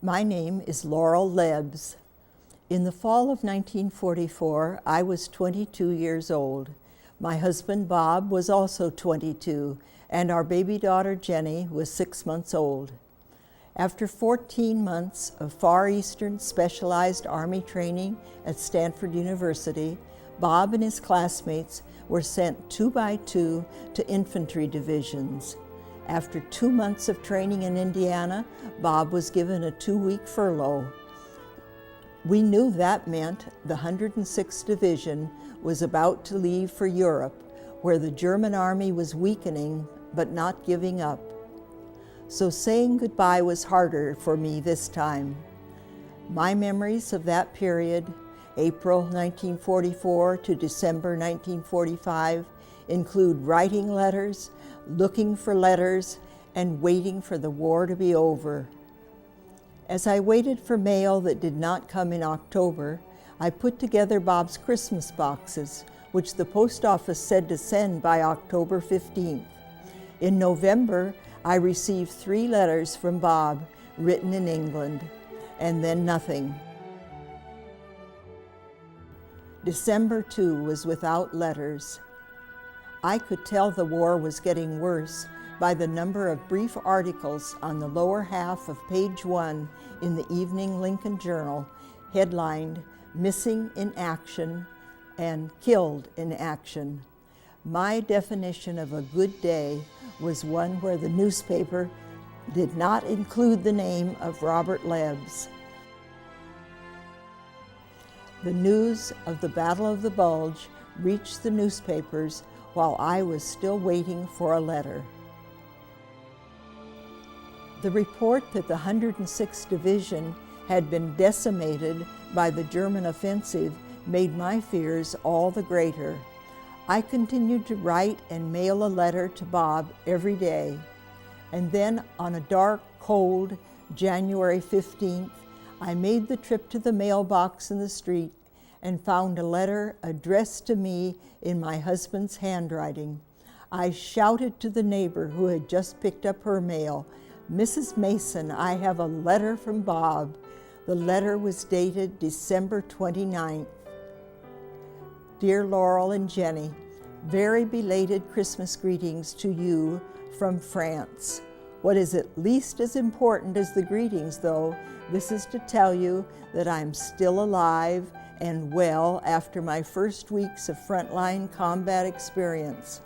My name is Laurel Lubes. In the fall of 1944, I was 22 years old. My husband Bob was also 22, and our baby daughter Jenny was 6 months old. After 14 months of Far Eastern specialized Army training at Stanford University, Bob and his classmates were sent 2 by 2 to infantry divisions. After 2 months of training in Indiana, Bob was given a 2-week furlough. We knew that meant the 106th Division was about to leave for Europe, where the German army was weakening but not giving up. So saying goodbye was harder for me this time. My memories of that period, April 1944 to December 1945, include writing letters, looking for letters, and waiting for the war to be over. As I waited for mail that did not come in October, I put together Bob's Christmas boxes, which the post office said to send by October 15th. In November, I received 3 letters from Bob, written in England, and then nothing. December, too, was without letters. I could tell the war was getting worse by the number of brief articles on the lower half of page 1 in the Evening Lincoln Journal, headlined, "Missing in Action" and "Killed in Action." My definition of a good day was one where the newspaper did not include the name of Robert Lubes. The news of the Battle of the Bulge reached the newspapers while I was still waiting for a letter. The report that the 106th Division had been decimated by the German offensive made my fears all the greater. I continued to write and mail a letter to Bob every day. And then on a dark, cold January 15th, I made the trip to the mailbox in the street and found a letter addressed to me in my husband's handwriting. I shouted to the neighbor who had just picked up her mail, "Mrs. Mason, I have a letter from Bob." The letter was dated December 29th. Dear Laurel and Jenny, very belated Christmas greetings to you from France. What is at least as important as the greetings, though, this is to tell you that I'm still alive and well after my first weeks of frontline combat experience.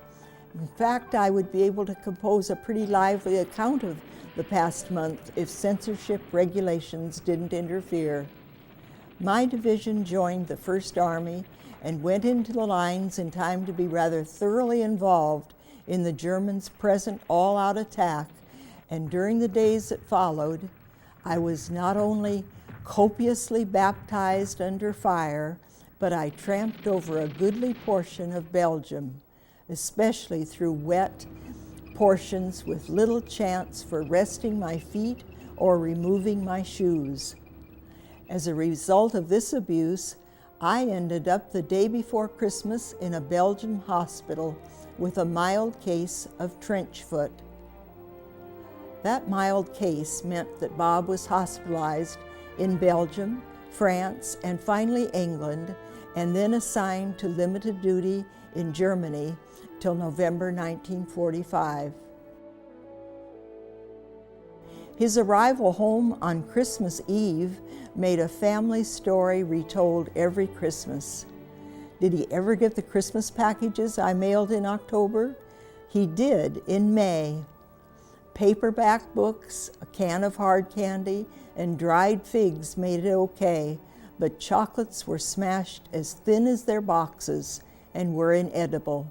In fact, I would be able to compose a pretty lively account of the past month if censorship regulations didn't interfere. My division joined the 1st Army and went into the lines in time to be rather thoroughly involved in the Germans' present all-out attack, and during the days that followed, I was not only copiously baptized under fire, but I tramped over a goodly portion of Belgium, especially through wet portions with little chance for resting my feet or removing my shoes. As a result of this abuse, I ended up the day before Christmas in a Belgian hospital with a mild case of trench foot. That mild case meant that Bob was hospitalized in Belgium, France, and finally England, and then assigned to limited duty in Germany till November 1945. His arrival home on Christmas Eve made a family story retold every Christmas. Did he ever get the Christmas packages I mailed in October? He did in May. Paperback books, a can of hard candy, and dried figs made it okay, but chocolates were smashed as thin as their boxes and were inedible.